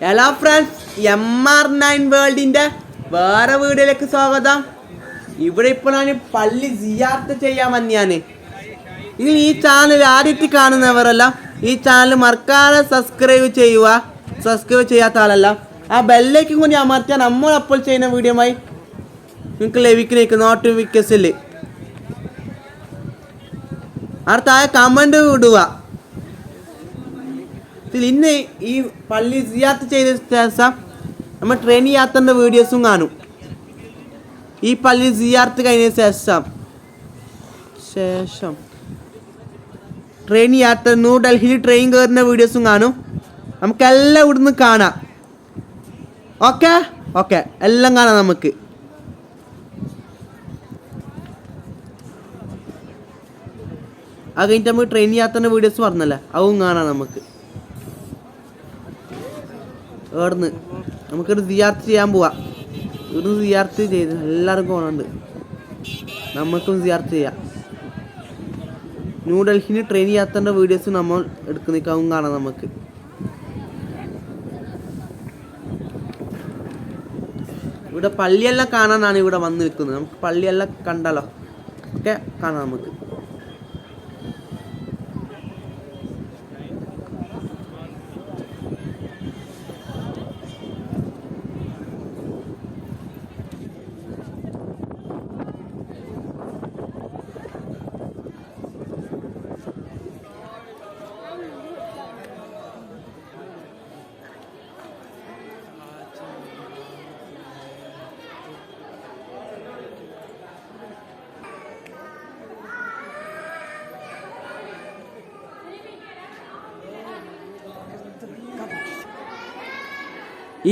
Hello friends, MR9 വേൾഡിൻ്റെ വേറെ വീഡിയോയിലേക്ക് സ്വാഗതം. ഇവിടെ ഇപ്പോൾ ഞാൻ പള്ളി സിയാറത്ത് ചെയ്യാൻ വന്നിയാണ്. ഇതിൽ ഈ ചാനൽ ആദ്യമായിട്ട് കാണുന്നവരല്ല ഈ ചാനൽ മറക്കാതെ സബ്സ്ക്രൈബ് ചെയ്യുക. സബ്സ്ക്രൈബ് ചെയ്യാത്ത ആളല്ല ആ ബെല്ലേക്കും കൂടി അമർത്തിയാൽ നമ്മൾ അപ്പോൾ ചെയ്യുന്ന വീഡിയോയുമായി നിങ്ങൾക്ക് ലഭിക്കുന്ന നോട്ടിഫിക്കേഷനിൽ അടുത്തായ കമൻറ്റ് വിടുക. ഇന്ന് ഈ പള്ളി സിയാറത്ത് ചെയ്ത ശേഷം നമ്മൾ ട്രെയിൻ യാത്രൻ്റെ വീഡിയോസും കാണും. ഈ പള്ളി സിയാറത്ത് കഴിഞ്ഞ ശേഷം ട്രെയിൻ യാത്ര ന്യൂഡൽഹിയിൽ ട്രെയിൻ കയറുന്ന വീഡിയോസും കാണും. നമുക്കെല്ലാം ഇവിടുന്ന് കാണാം. ഓക്കെ എല്ലാം കാണാം. നമുക്ക് അത് കഴിഞ്ഞിട്ട് നമുക്ക് ട്രെയിൻ യാത്രൻ്റെ വീഡിയോസ് പറഞ്ഞല്ലേ, അതും കാണാം. നമുക്ക് ഇവിടുന്ന് നമുക്കൊരു സിയാർത്ത് ചെയ്യാൻ പോവാം. ഇവിടുന്ന് സിയാർത്ത് ചെയ്ത് എല്ലാവർക്കും പോകണുണ്ട്. നമുക്കും സിയാർത്ത് ചെയ്യാം. ന്യൂഡൽഹിന് ട്രെയിൻ യാത്രൻ്റെ വീഡിയോസ് നമ്മൾ എടുക്കുന്നേക്കാവും കാണാം. നമുക്ക് ഇവിടെ പള്ളിയെല്ലാം കാണാനാണ് ഇവിടെ വന്ന് നിൽക്കുന്നത്. നമുക്ക് പള്ളിയെല്ലാം കണ്ടാലോ ഒക്കെ കാണാം. നമുക്ക്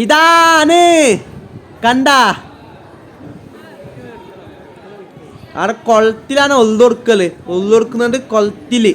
ഇതാണ് കണ്ട അവിടെ കൊളത്തിലാണ് ഒള്ളൊടുക്കുന്നുണ്ട്. കൊളത്തില്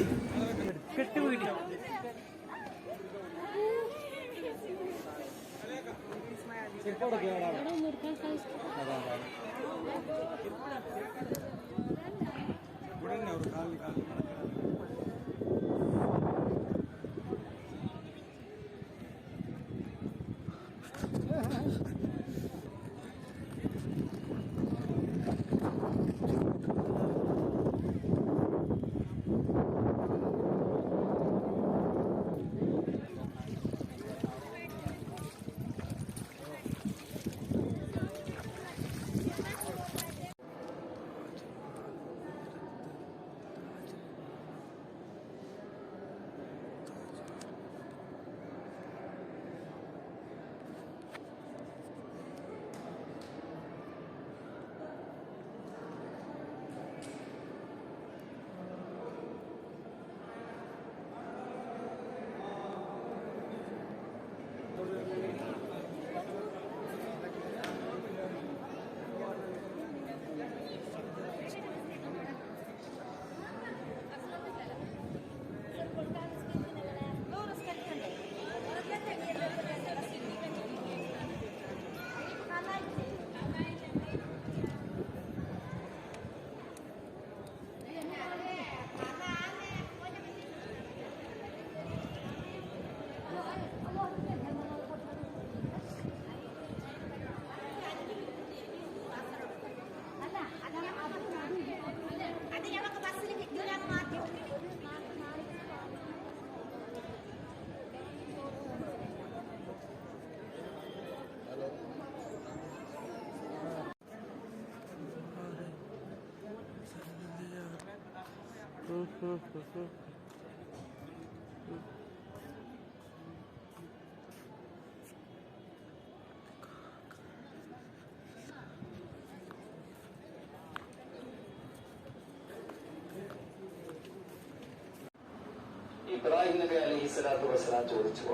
ഇബ്രാഹിം നബി അലൈഹിസ്സലാത്തു വസ്സലാം ചോദിച്ചു,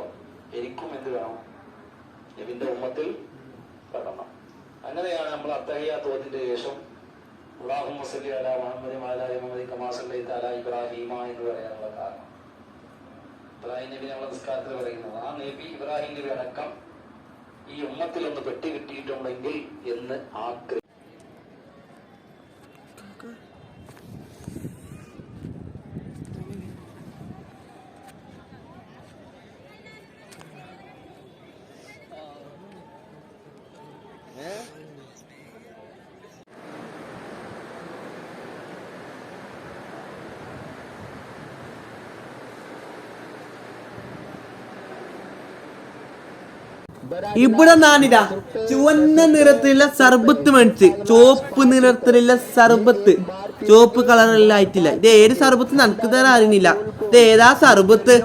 എനിക്കും എന്ത് വേണം? നബിന്റെ ഉമ്മത്തിൽ പെടണം. അങ്ങനെയാണ് നമ്മൾ അത്തഹിയ്യാത്ത് ഓതിന്റെ ശേഷം അല്ലാഹുമ്മ സ്വല്ലി അലാ മുഹമ്മദി വഅലാ ആലി മുഹമ്മദി കമാ സ്വല്ലൈത അലാ ഇബ്രാഹീമ എന്ന് പറയാനുള്ള കാരണം. ഇബ്രാഹിം നബി നമ്മളെ നിസ്കാരത്തിൽ പറയുന്നത് ആ നബി ഇബ്രാഹിം നബി അടക്കം ഈ ഉമ്മത്തിൽ ഒന്ന് പെട്ടി കിട്ടിയിട്ടുണ്ടെങ്കിൽ എന്ന് ആഗ്രഹിക്കും. ഇവിടെ നാനിതാ ചുവന്ന നിറത്തിലുള്ള സർബത്ത് മേടിച്ച്, ചുവപ്പ് നിറത്തിലുള്ള സർബത്ത്, ചുവപ്പ് കളറെല്ലാം ആയിട്ടില്ല. ഇത് ഏത് സർബത്ത് എനിക്ക് തരാൻ അറിയുന്നില്ല. ഇത് ഏതാ സർബത്ത്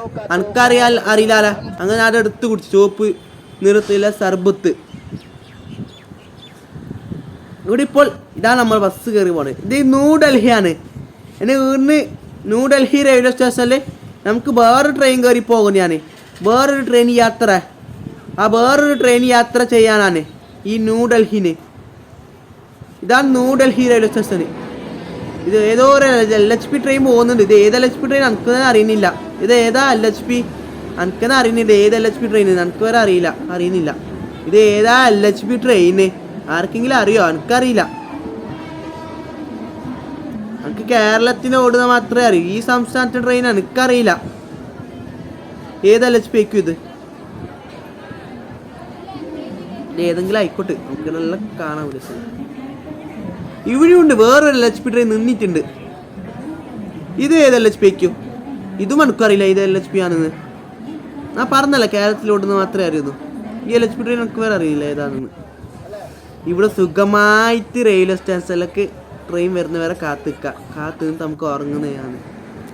അറിയില്ല. അങ്ങനെ അത് എടുത്ത് കുടിച്ചു. ചുവപ്പ് നിറത്തിലുള്ള സർബത്ത്. ഇവിടെ ഇപ്പോൾ ഇതാണ് നമ്മൾ ബസ് കയറി പോണത്. ഇത് ന്യൂഡൽഹിയാണ്. എൻ്റെ വീടിന് ന്യൂഡൽഹി റെയിൽവേ സ്റ്റേഷനിൽ നമുക്ക് വേറൊരു ട്രെയിൻ കയറി പോകുന്നതാണ്. വേറൊരു ട്രെയിൻ യാത്ര. ആ വേറൊരു ട്രെയിൻ യാത്ര ചെയ്യാനാണ് ഈ ന്യൂഡൽഹിന്. ഇതാണ് ന്യൂഡൽഹി റെയിൽവേ സ്റ്റേഷന്. ഇത് ഏതോ ഒരു LHP ട്രെയിൻ പോകുന്നുണ്ട്. ഇത് ഏത് LHP ട്രെയിൻ എനിക്ക് അറിയുന്നില്ല. ഇത് ഏതാ LHP എനിക്കെന്നെ അറിയുന്നില്ല. ഏത് LHP ട്രെയിൻ എനിക്ക് വരെ അറിയുന്നില്ല. ഇത് ഏതാ LHP ട്രെയിന് ആർക്കെങ്കിലും അറിയോ? എനിക്കറിയില്ല. എനിക്ക് കേരളത്തിന് ഓടുന്ന മാത്രമേ അറിയൂ. ഈ സംസ്ഥാനത്തെ ട്രെയിൻ എനിക്കറിയില്ല. ഏത് LHP ആയിരിക്കും ഇത്? ഏതെങ്കിലും ആയിക്കോട്ടെ, നമുക്ക് നല്ല കാണാൻ പറ്റും. ഇവിടെയുണ്ട് വേറൊരു LHP ട്രെയിൻ നിന്നിട്ടുണ്ട്. ഇത് ഏത് LHP ആയിരിക്കും? ഇതും എനിക്കറിയില്ല ഏത് LHP ആണെന്ന്. ഞാൻ പറഞ്ഞല്ല കേരളത്തിലോടുന്ന് മാത്രമേ അറിയുന്നു. ഈ LHP ട്രെയിൻ എനിക്ക് വേറെ അറിയില്ല ഏതാണെന്ന്. ഇവിടെ സുഖമായിട്ട് റെയിൽവേ സ്റ്റേഷനിലേക്ക് ട്രെയിൻ വരുന്നവരെ കാത്തു നമുക്ക് ഉറങ്ങുന്നതാണ്.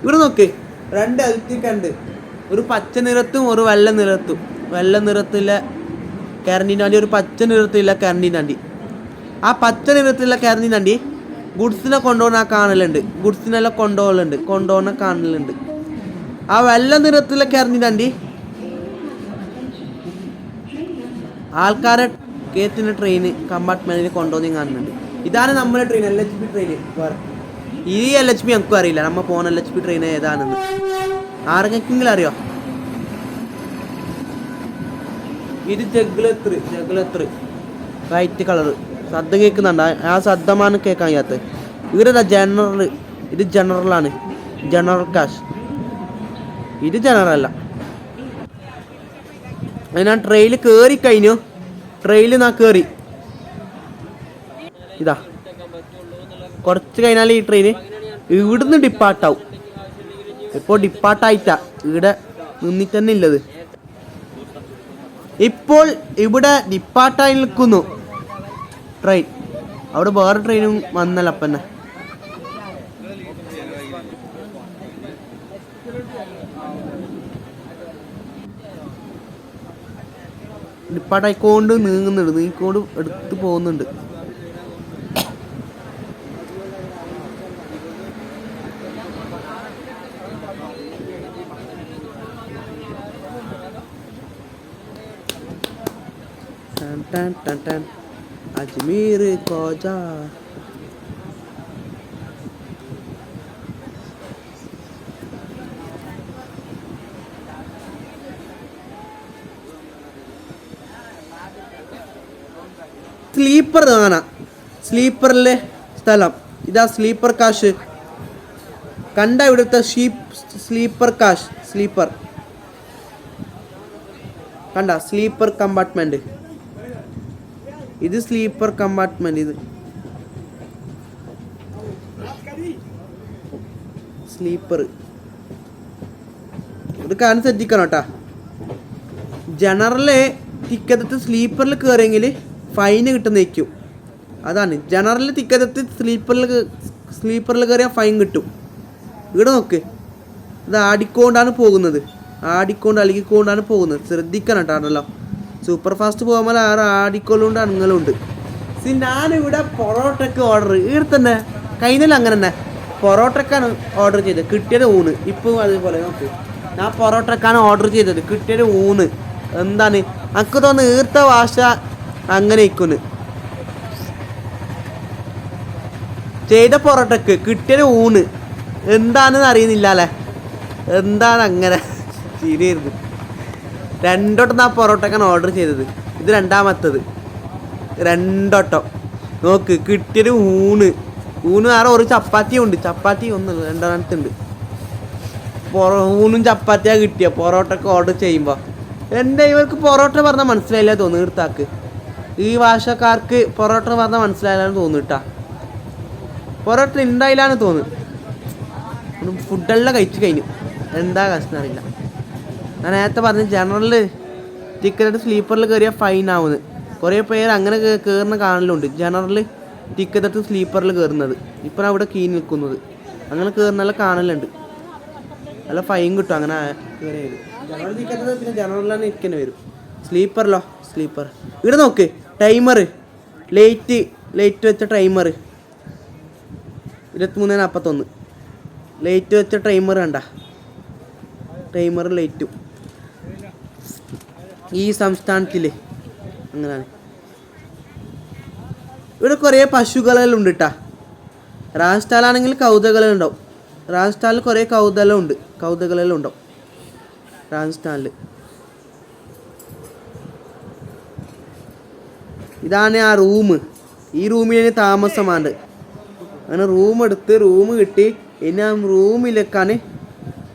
ഇവിടെ നോക്ക്, 2 എലക്ട്രിക്കുണ്ട്. ഒരു പച്ച നിറത്തും ഒരു വെള്ള നിറത്തും. വെള്ള നിറത്തിലെ കരണ്ടിൻ്റെ വണ്ടി, ഒരു പച്ച നിറത്തിലുള്ള കരണ്ടിൻ്റെ വണ്ടി. ആ പച്ച നിറത്തിലുള്ള കരണ്ടിൻ്റെ വണ്ടി ഗുഡ്സിനെ കൊണ്ടുപോകുന്ന കാണലുണ്ട്. ഗുഡ്സിനെല്ലാം കൊണ്ടുപോകുന്ന കാണലുണ്ട്. ആ വെള്ള നിറത്തിലുള്ള കരണ്ടിൻ്റെ വണ്ടി ആൾക്കാരെ കേറ്റുന്ന ട്രെയിൻ കമ്പാർട്ട്മെന്റിൽ കൊണ്ടുപോകുന്ന കാണുന്നുണ്ട്. ഇതാണ് നമ്മുടെ ട്രെയിൻ, LHP ട്രെയിൻ. ഈ LHP എനിക്കും അറിയില്ല. നമ്മൾ പോകുന്ന LHP ട്രെയിൻ ഏതാണെന്ന് ആർക്കെങ്കിലും അറിയോ? ഇത് ജഗ്ലത്ര വൈറ്റ് കളറ്. ശബ്ദം കേൾക്കുന്നുണ്ട്. ആ ശബ്ദമാണ് കേൾക്കാൻ കഴിയാത്തത്. ഇവരതാ ജനറൽ. ഇത് ജനറലാണ്. ജനറൽ കാശ്. ഇത് ജനറൽ അല്ല. ഞാൻ ട്രെയിനിൽ കയറി കഴിഞ്ഞു. ട്രെയിനിൽ ഞാൻ കയറി. ഇതാ കുറച്ച് കഴിഞ്ഞാൽ ഈ ട്രെയിന് ഇവിടുന്ന് ഡിപ്പാർട്ടാവും. ഇപ്പോൾ ഡിപ്പാർട്ടായിട്ടാ ഇവിടെ നിന്നിട്ട് തന്നെ ഉള്ളത്. ഇപ്പോൾ ഇവിടെ ഡിപ്പാർട്ടായി നിൽക്കുന്നു ട്രെയിൻ. അവിടെ വേറെ ട്രെയിനും വന്നല്ല അപ്പന്നെ. ഡിപ്പാർട്ടായിക്കൊണ്ട് നീങ്ങിക്കൊണ്ട് എടുത്ത് പോകുന്നുണ്ട്. അജ്മീർ കോജ. സ്ലീപ്പർ കാണാം. സ്ലീപ്പറിലെ സ്ഥലം ഇതാ. സ്ലീപ്പർ കാശ് കണ്ട ഇവിടുത്തെ സ്ലീപ്പർ കാശ്. സ്ലീപ്പർ കണ്ട. Sleeper compartment. ഇത് സ്ലീപ്പർ കമ്പാർട്ട്മെന്റ്. ഇത് സ്ലീപ്പർ. ഇത് കാണാൻ ശ്രദ്ധിക്കണം കേട്ടാ. ജനറല് ടിക്കറ്റ് സ്ലീപ്പറിൽ കയറിയെങ്കിൽ ഫൈന് കിട്ടുന്നേക്കും. അതാണ് ജനറൽ ടിക്കറ്റ് സ്ലീപ്പറിൽ കയറിയാൽ ഫൈൻ കിട്ടും. ഇവിടെ നോക്ക്, ഇത് ആടിക്കൊണ്ടാണ് പോകുന്നത്. അലുകിക്കൊണ്ടാണ് പോകുന്നത്. ശ്രദ്ധിക്കണം കേട്ടാണല്ലോ. സൂപ്പർ ഫാസ്റ്റ് പോകുമ്പോൾ ആടിക്കൊള്ളുണ്ട് അണങ്ങളുണ്ട്. ഞാനിവിടെ പൊറോട്ടയ്ക്ക് ഓർഡർ ഇവിടെ തന്നെ കഴിഞ്ഞാൽ അങ്ങനെ തന്നെ പൊറോട്ടക്കാണ് ഓർഡർ ചെയ്തത്. കിട്ടിയത് ഊണ്. ഇപ്പം അതേപോലെ നോക്ക്, ഞാൻ പൊറോട്ടക്കാണ് ഓർഡർ ചെയ്തത്. കിട്ടിയത് ഊണ്. എന്താണ് എനിക്ക് തോന്നുന്നു ഈർത്ത ഭാഷ അങ്ങനെ ഇക്കുന്നു. ചെയ്ത പൊറോട്ടക്ക് കിട്ടിയൊരു ഊണ് എന്താണെന്ന് അറിയുന്നില്ല അല്ലേ. എന്താണ് അങ്ങനെ ശരിയായിരുന്നു. 2 വട്ടം ആ പൊറോട്ടക്കാണ് ഓർഡർ ചെയ്തത്. ഇത് 2ാമത്തത്. 2 വട്ടം നോക്ക്. കിട്ടിയൊരു ഊണ് വേറെ ഒരു ചപ്പാത്തിയും ഉണ്ട്. ചപ്പാത്തി ഒന്നുള്ളൂ, 2ാമത്തുണ്ട്. ഊണും ചപ്പാത്തിയാണ് കിട്ടിയ പൊറോട്ടക്ക് ഓർഡർ ചെയ്യുമ്പോൾ. എൻ്റെ ഇവർക്ക് പൊറോട്ട പറഞ്ഞാൽ മനസ്സിലായില്ല തോന്നുന്നു. ഈർത്താക്ക് ഈ ഭാഷക്കാർക്ക് പൊറോട്ട പറഞ്ഞാൽ മനസ്സിലായില്ലാന്ന് തോന്നുന്നു. പൊറോട്ട ഉണ്ടായില്ലാന്ന് തോന്നുന്നു. ഫുഡെല്ലാം കഴിച്ചു കഴിഞ്ഞു. എന്താ കഷ്ടം അറിയില്ല. ഞാൻ നേരത്തെ പറഞ്ഞ ജനറൽ ടിക്കറ്റ് സ്ലീപ്പറിൽ കയറിയാൽ ഫൈൻ ആവുന്നത്. കുറേ പേര് അങ്ങനെ കയറുന്ന കാണലുണ്ട്. ജനറൽ ടിക്കറ്റ് എടുത്ത് സ്ലീപ്പറിൽ കയറുന്നത്. ഇപ്പം അവിടെ കീ നിൽക്കുന്നത് അങ്ങനെ കയറുന്നതെല്ലാം കാണലുണ്ട്. നല്ല ഫൈൻ കിട്ടും അങ്ങനെ കയറിയത്. ജനറൽ ടിക്കറ്റ് പിന്നെ ജനറലിലാണ് ഇരിക്കേണ്ടി വരും. സ്ലീപ്പറിലോ സ്ലീപ്പർ ഇവിടെ നോക്ക് ടൈമർ ലൈറ്റ് വെച്ച ടൈമർ 23:41 ലൈറ്റ് വെച്ച ടൈമർ കണ്ട ടൈമർ ലൈറ്റും ഈ സംസ്ഥാനത്തിൽ അങ്ങനെയാണ്. ഇവിടെ കുറേ പശുക്കളെല്ലാം ഉണ്ട് കേട്ടാ. രാജസ്ഥാനിലാണെങ്കിൽ കൗതുകളെല്ലാം ഉണ്ടാവും. രാജസ്ഥാനിൽ കുറേ കൗതുകളെല്ലാം ഉണ്ടാവും രാജസ്ഥാനിൽ. ഇതാണ് ആ റൂം. ഈ റൂമിൽ താമസമാണ്. അങ്ങനെ റൂം കിട്ടി. ഇനി ആ റൂമിലേക്കാണ്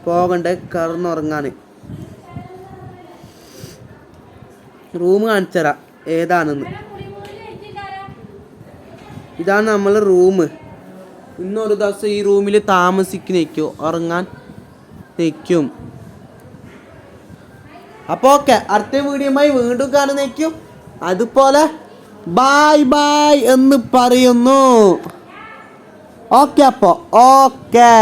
പോകേണ്ടത് കറന്നുറങ്ങാൻ. റൂം കാണിച്ചുതരാം ഏതാണെന്ന്. ഇതാണ് നമ്മളെ റൂം. ഇന്നൊരു ദിവസം ഈ റൂമിൽ താമസിക്കുന്നേക്കും, ഉറങ്ങാൻ നിൽക്കും. അപ്പോൾ ഓക്കെ, അടുത്ത വീഡിയോയുമായി വീണ്ടും കാണുന്നേക്കും. അതുപോലെ ബൈ എന്ന് പറയുന്നു. ഓക്കെ അപ്പോൾ ഓക്കെ.